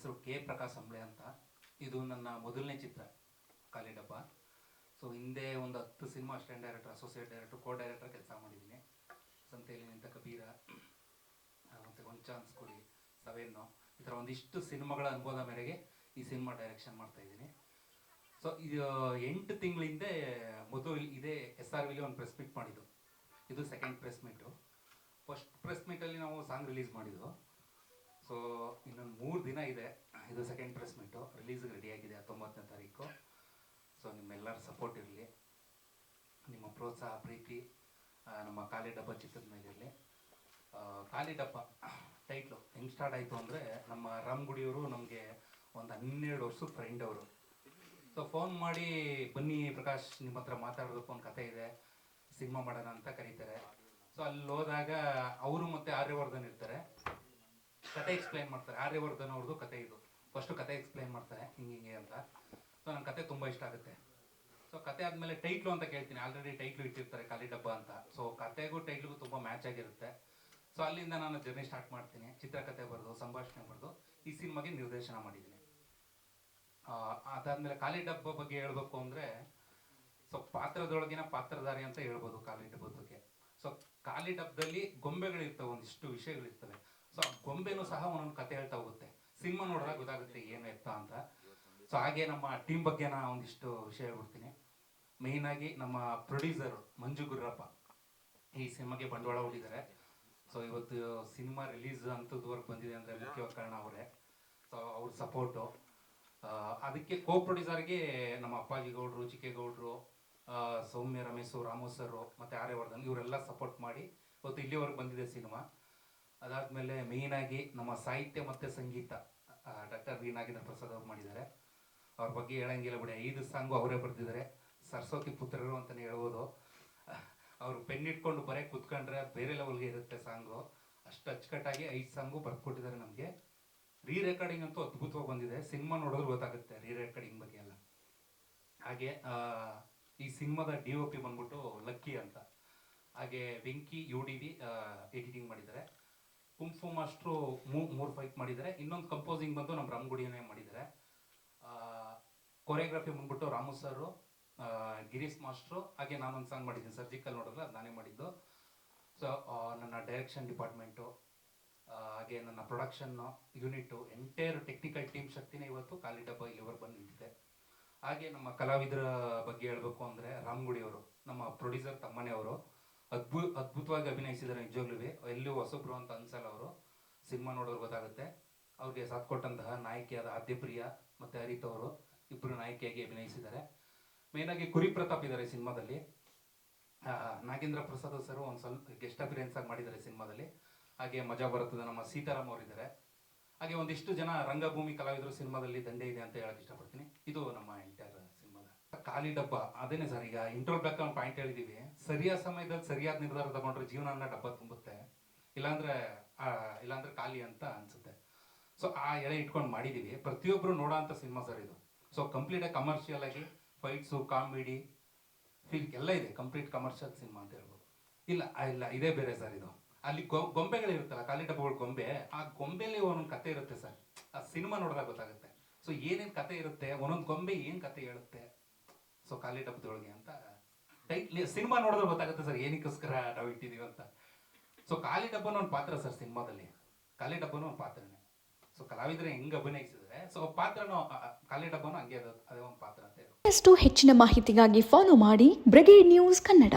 ಹೆಸರು ಕೆ ಪ್ರಕಾಶ್ ಅಂಬ್ಳೆ ಅಂತ. ಇದು ನನ್ನ ಮೊದಲನೇ ಚಿತ್ರ ಖಾಲಿ ಡಬ್ಬ. ಸೊ ಹಿಂದೆ ಒಂದು 10 cinema assistant director, associate director, co director ಕೆಲಸ ಮಾಡಿದ್ದೀನಿ. ಸಂತೆಯಲ್ಲಿ ನಿಂತ ಕಬೀರ, ಮತ್ತು ಒಂದು ಚಾನ್ಸ್ ಕೊಡಿ, ಸವೆನ್ನು, ಈ ಥರ ಒಂದಿಷ್ಟು ಸಿನಿಮಾಗಳ ಅನುಭವದ ಮೇರೆಗೆ ಈ ಸಿನಿಮಾ ಡೈರೆಕ್ಷನ್ ಮಾಡ್ತಾಯಿದ್ದೀನಿ. ಸೊ ಇದು 8 ತಿಂಗಳ ಹಿಂದೆ ಮೊದಲು ಇದೇ SRVಲಿ ಒಂದು ಪ್ರೆಸ್ ಮೀಟ್ ಮಾಡಿದ್ದು. ಇದು second press meet. First press ಮೀಟಲ್ಲಿ ನಾವು ಸಾಂಗ್ ರಿಲೀಸ್ ಮಾಡಿದ್ದು. ಸೊ ಇನ್ನೊಂದು 3 ದಿನ ಇದೆ. ಇದು ಸೆಕೆಂಡ್ ಪ್ರೆಸ್ ಮೀಟು. ರಿಲೀಸ್ಗೆ ರೆಡಿಯಾಗಿದೆ 19ನೇ ತಾರೀಕು. ಸೊ ನಿಮ್ಮೆಲ್ಲರ ಸಪೋರ್ಟ್ ಇರಲಿ, ನಿಮ್ಮ ಪ್ರೋತ್ಸಾಹ, ಪ್ರೀತಿ ನಮ್ಮ ಖಾಲಿ ಡಬ್ಬ ಚಿತ್ರದ ಮೇಲೆ ಇರಲಿ. ಖಾಲಿ ಡಬ್ಬ ಟೈಟ್ಲು ಹೆಂಗೆ ಸ್ಟಾರ್ಟ್ ಆಯಿತು ಅಂದರೆ, ನಮ್ಮ ರಾಮಗುಡಿಯವರು ನಮಗೆ ಒಂದು 12 ವರ್ಷದ ಫ್ರೆಂಡ್ ಅವರು. ಸೊ ಫೋನ್ ಮಾಡಿ, ಬನ್ನಿ ಪ್ರಕಾಶ್, ನಿಮ್ಮ ಹತ್ರ ಮಾತಾಡೋದಕ್ಕೆ ಒಂದು ಕತೆ ಇದೆ, ಸಿನಿಮಾ ಮಾಡೋಣ ಅಂತ ಕರೀತಾರೆ. ಸೊ ಅಲ್ಲಿ ಹೋದಾಗ ಅವರು ಮತ್ತು ಆರ್ಯವರ್ಧನ್ ಇರ್ತಾರೆ. ಕತೆ ಎಕ್ಸ್ಪ್ಲೈನ್ ಮಾಡ್ತಾರೆ. ಆರ್ಯವರ್ಧನ್ ಅವ್ರದ್ದು ಕತೆ ಇದು. ಫಸ್ಟು ಕತೆ ಎಕ್ಸ್ಪ್ಲೈನ್ ಮಾಡ್ತಾರೆ, ಹಿಂಗೆ ಅಂತ. ಸೊ ನನ್ನ ಕತೆ ತುಂಬ ಇಷ್ಟ ಆಗುತ್ತೆ. ಸೊ ಕತೆ ಆದಮೇಲೆ ಟೈಟ್ಲು ಅಂತ ಕೇಳ್ತೀನಿ. ಆಲ್ರೆಡಿ ಟೈಟ್ಲು ಇಟ್ಟಿರ್ತಾರೆ ಖಾಲಿ ಡಬ್ಬ ಅಂತ. ಸೊ ಕತೆಗೂ ಟೈಟ್ಲಿಗೂ ತುಂಬ ಮ್ಯಾಚ್ ಆಗಿರುತ್ತೆ. ಸೊ ಅಲ್ಲಿಂದ ನಾನು ಜರ್ನಿ ಸ್ಟಾರ್ಟ್ ಮಾಡ್ತೀನಿ. ಚಿತ್ರಕಥೆ ಬರೆದು, ಸಂಭಾಷಣೆ ಬರೆದು ಈ ಸಿನಿಮಾಗೆ ನಿರ್ದೇಶನ ಮಾಡಿದ್ದೀನಿ. ಅದಾದಮೇಲೆ ಖಾಲಿ ಡಬ್ಬ ಬಗ್ಗೆ ಹೇಳಬೇಕು ಅಂದರೆ, ಸೊ ಪಾತ್ರದೊಳಗಿನ ಪಾತ್ರಧಾರಿ ಅಂತ ಹೇಳ್ಬೋದು ಖಾಲಿ ಡಬ್ಬದ ಬಗ್ಗೆ. ಸೊ ಖಾಲಿ ಡಬ್ಬದಲ್ಲಿ ಗೊಂಬೆಗಳಿರ್ತವೆ, ಒಂದಿಷ್ಟು ವಿಷಯಗಳಿರ್ತವೆ. ಸೊ ಆ ಗೊಂಬೆನೂ ಸಹ ಒಂದೊಂದು ಕತೆ ಹೇಳ್ತಾ ಹೋಗುತ್ತೆ. ಸಿನಿಮಾ ನೋಡಿದಾಗ ಗೊತ್ತಾಗುತ್ತೆ ಏನು ಎತ್ತ ಅಂತ. ಸೊ ಹಾಗೆ ನಮ್ಮ ಟೀಮ್ ಬಗ್ಗೆ ನಾನು ಒಂದಿಷ್ಟು ವಿಷಯ ಹೇಳ್ಬಿಡ್ತೀನಿ. ಮೇಯ್ನಾಗಿ ನಮ್ಮ ಪ್ರೊಡ್ಯೂಸರು ಮಂಜು ಗುರ್ರಪ್ಪ ಈ ಸಿನಿಮಾಗೆ ಬಂಡವಾಳ ಹೂಡಿದ್ದಾರೆ. ಸೊ ಇವತ್ತು ಸಿನಿಮಾ ರಿಲೀಸ್ ಅಂತದವರೆಗೆ ಬಂದಿದೆ ಅಂದರೆ ಮುಖ್ಯವಾದ ಕಾರಣ ಅವರೇ. ಸೊ ಅವ್ರ ಸಪೋರ್ಟು. ಅದಕ್ಕೆ ಕೋ ಪ್ರೊಡ್ಯೂಸರ್ಗೆ ನಮ್ಮ ಅಪ್ಪಾಜಿ ಗೌಡ್ರು, ಚಿಕ್ಕೇಗೌಡರು, ಸೌಮ್ಯ ರಮೇಶು, ರಾಮು ಸರು ಮತ್ತು ಆರ್ಯವರ್ಧನ್ ಇವರೆಲ್ಲ ಸಪೋರ್ಟ್ ಮಾಡಿ ಇವತ್ತು ಇಲ್ಲಿವರೆಗೆ ಬಂದಿದೆ ಸಿನಿಮಾ. ಅದಾದಮೇಲೆ ಮೇಯ್ನಾಗಿ ನಮ್ಮ ಸಾಹಿತ್ಯ ಮತ್ತು ಸಂಗೀತ ಡಾಕ್ಟರ್ ವಿ ನಾಗೇಂದ್ರ ಪ್ರಸಾದ್ ಅವ್ರು ಮಾಡಿದ್ದಾರೆ. ಅವ್ರ ಬಗ್ಗೆ ಹೇಳಂಗಿಲ್ಲ ಬಿಡಿ. 5 ಸಾಂಗು ಅವರೇ ಬರೆದಿದ್ದಾರೆ. ಸರಸ್ವತಿ ಪುತ್ರರು ಅಂತಲೇ ಹೇಳ್ಬೋದು. ಅವರು ಪೆನ್ ಇಟ್ಕೊಂಡು ಬರೀ ಕೂತ್ಕೊಂಡ್ರೆ ಬೇರೆ ಲೆವೆಲ್ಗೆ ಇರುತ್ತೆ ಸಾಂಗು. ಅಷ್ಟು ಅಚ್ಚುಕಟ್ಟಾಗಿ 5 ಸಾಂಗು ಬರ್ಕೊಟ್ಟಿದ್ದಾರೆ ನಮಗೆ. ರೀ ರೆಕಾರ್ಡಿಂಗ್ ಅಂತೂ ಅದ್ಭುತವಾಗಿ ಬಂದಿದೆ. ಸಿನಿಮಾ ನೋಡಿದ್ರೆ ಗೊತ್ತಾಗುತ್ತೆ ರೀ ರೆಕಾರ್ಡಿಂಗ್ ಬಗ್ಗೆ ಎಲ್ಲ. ಹಾಗೆ ಈ ಸಿನಿಮಾದ DOP ಬಂದ್ಬಿಟ್ಟು ಲಕ್ಕಿ ಅಂತ. ಹಾಗೆ ವೆಂಕಿ UDV ಎಡಿಟಿಂಗ್ ಮಾಡಿದ್ದಾರೆ. ಕುಂಫು ಮಾಸ್ಟ್ರು 3 ಫೈಟ್ ಮಾಡಿದ್ದಾರೆ. ಇನ್ನೊಂದು ಕಂಪೋಸಿಂಗ್ ಬಂದು ನಮ್ಮ ರಾಮಗುಡಿಯನ್ನೇ ಮಾಡಿದ್ದಾರೆ. ಕೊರಿಯೋಗ್ರಫಿ ಬಂದ್ಬಿಟ್ಟು ರಾಮು ಸರು, ಗಿರೀಶ್ ಮಾಸ್ಟ್ರು. ಹಾಗೆ ನಾನೊಂದು ಸಾಂಗ್ ಮಾಡಿದ್ದೀನಿ, ಸರ್ಜಿಕಲ್ ನೋಡಿದ್ರೆ ಅದು ನಾನೇ ಮಾಡಿದ್ದು. ಸೊ ನನ್ನ ಡೈರೆಕ್ಷನ್ ಡಿಪಾರ್ಟ್ಮೆಂಟು, ಹಾಗೆ ನನ್ನ production unit, entire technical team ಶಕ್ತಿನೇ ಇವತ್ತು ಖಾಲಿ ಡಬ್ಬ ಇಲ್ಲಿವರೆಗೆ ಬಂದು ನಿಂತಿದೆ. ಹಾಗೆ ನಮ್ಮ ಕಲಾವಿದರ ಬಗ್ಗೆ ಹೇಳಬೇಕು ಅಂದರೆ, ರಾಮಗುಡಿಯವರು ನಮ್ಮ ಪ್ರೊಡ್ಯೂಸರ್ ತಮ್ಮನೇ ಅವರು ಅದ್ಭುತವಾಗಿ ಅಭಿನಯಿಸಿದ್ದಾರೆ. ನಿಜವಾಗ್ಲೂ ಎಲ್ಲೂ ಹೊಸಬ್ರು ಅಂತ ಅನ್ಸಲ್ಲ. ಅವರು ಸಿನಿಮಾ ನೋಡೋರು ಗೊತ್ತಾಗುತ್ತೆ. ಅವ್ರಿಗೆ ಸಾಥ್ ಕೊಟ್ಟಂತಹ ನಾಯಕಿಯಾದ ಆದ್ಯಪ್ರಿಯ ಮತ್ತು ಹರಿತ್ ಅವರು ಇಬ್ಬರು ನಾಯಕಿಯಾಗಿ ಅಭಿನಯಿಸಿದ್ದಾರೆ. ಮೇಯ್ನಾಗಿ ಕುರಿ ಪ್ರತಾಪ್ ಇದ್ದಾರೆ ಸಿನಿಮಾದಲ್ಲಿ. ನಾಗೇಂದ್ರ ಪ್ರಸಾದ್ ಸರ್ ಒಂದು ಸ್ವಲ್ಪ ಗೆಸ್ಟ್ ಅಪಿಯರೆನ್ಸ್ ಆಗಿ ಮಾಡಿದ್ದಾರೆ ಸಿನಿಮಾದಲ್ಲಿ. ಹಾಗೆ ಮಜಾ ಬರುತ್ತದೆ ನಮ್ಮ ಸೀತಾರಾಮ್ ಅವರಿದ್ದಾರೆ. ಹಾಗೆ ಒಂದಿಷ್ಟು ಜನ ರಂಗಭೂಮಿ ಕಲಾವಿದರು ಸಿನಿಮಾದಲ್ಲಿ ದಂಡೆ ಇದೆ ಅಂತ ಹೇಳಕ್ಕೆ ಇಷ್ಟಪಡ್ತೀನಿ. ಇದು ನಮ್ಮ ಎಂಟೈರ್ ಸಿನಿಮಾದ ಖಾಲಿ ಡಬ್ಬ. ಅದೇನೇ ಸರ್, ಈಗ ಇಂಟ್ರೋಲ್ ಬ್ಯಾಕ್ ಒಂದು ಪಾಯಿಂಟ್ ಹೇಳಿದ್ದೀವಿ. ಸರಿಯಾದ ಸಮಯದಲ್ಲಿ ಸರಿಯಾದ ನಿರ್ಧಾರ ತಗೊಂಡ್ರೆ ಜೀವನ ಡಬ್ಬ ತುಂಬುತ್ತೆ, ಇಲ್ಲಾಂದ್ರೆ ಖಾಲಿ ಅಂತ ಅನ್ಸುತ್ತೆ. ಸೊ ಆ ಎಳೆ ಇಟ್ಕೊಂಡು ಮಾಡಿದ್ದೀವಿ. ಪ್ರತಿಯೊಬ್ಬರು ನೋಡೋ ಅಂಥ ಸಿನಿಮಾ ಸರ್ ಇದು. ಸೊ ಕಂಪ್ಲೀಟಾಗಿ ಕಮರ್ಷಿಯಲ್ ಆಗಿ ಫೈಟ್ಸು, ಕಾಮಿಡಿ, ಫೀಲ್ ಎಲ್ಲ ಇದೆ. ಕಂಪ್ಲೀಟ್ ಕಮರ್ಷಿಯಲ್ ಸಿನಿಮಾ ಅಂತ ಹೇಳ್ಬೋದು. ಇಲ್ಲ ಇದೇ ಬೇರೆ ಸರ್. ಇದು ಅಲ್ಲಿ ಗೊಂಬೆಗಳಿರುತ್ತಲ್ಲ, ಖಾಲಿ ಡಬ್ಬಗಳು ಗೊಂಬೆ. ಆ ಗೊಂಬೆಲಿ ಒಂದೊಂದು ಕತೆ ಇರುತ್ತೆ ಸರ್. ಆ ಸಿನಿಮಾ ನೋಡಿದಾಗ ಗೊತ್ತಾಗುತ್ತೆ. ಸೊ ಏನೇನು ಕತೆ ಇರುತ್ತೆ, ಒಂದೊಂದು ಗೊಂಬೆ ಏನು ಕತೆ ಹೇಳುತ್ತೆ ಸೊ ಖಾಲಿ ಡಬ್ಬದೊಳಗೆ ಅಂತ ಸಿನಿಮಾ ನೋಡಿದ್ರೆ ಗೊತ್ತಾಗುತ್ತೆ ಸರ್ ಏನಕ್ಕೋಸ್ಕರ ನಾವು ಇಟ್ಟಿದ್ದೀವಿ ಅಂತ. ಸೊ ಖಾಲಿ ಡಬ್ಬನ ಒಂದು ಪಾತ್ರ ಸರ್ ಸಿನಿಮಾದಲ್ಲಿ. ಖಾಲಿ ಡಬ್ಬನೂ ಒಂದು ಪಾತ್ರನೇ. ಸೊ ಕಲಾವಿದರೆ ಹೆಂಗೆ ಅಭಿನಯಿಸಿದ್ರೆ, ಸೊ ಪಾತ್ರನೂ ಖಾಲಿ ಡಬ್ಬನೂ ಹಂಗೆ ಅದೇ ಒಂದು ಪಾತ್ರ ಅಂತ ಹೇಳಿ. ಹೆಚ್ಚಿನ ಮಾಹಿತಿಗಾಗಿ ಫಾಲೋ ಮಾಡಿ ಬ್ರಿಗೇಡ್ ನ್ಯೂಸ್ ಕನ್ನಡ.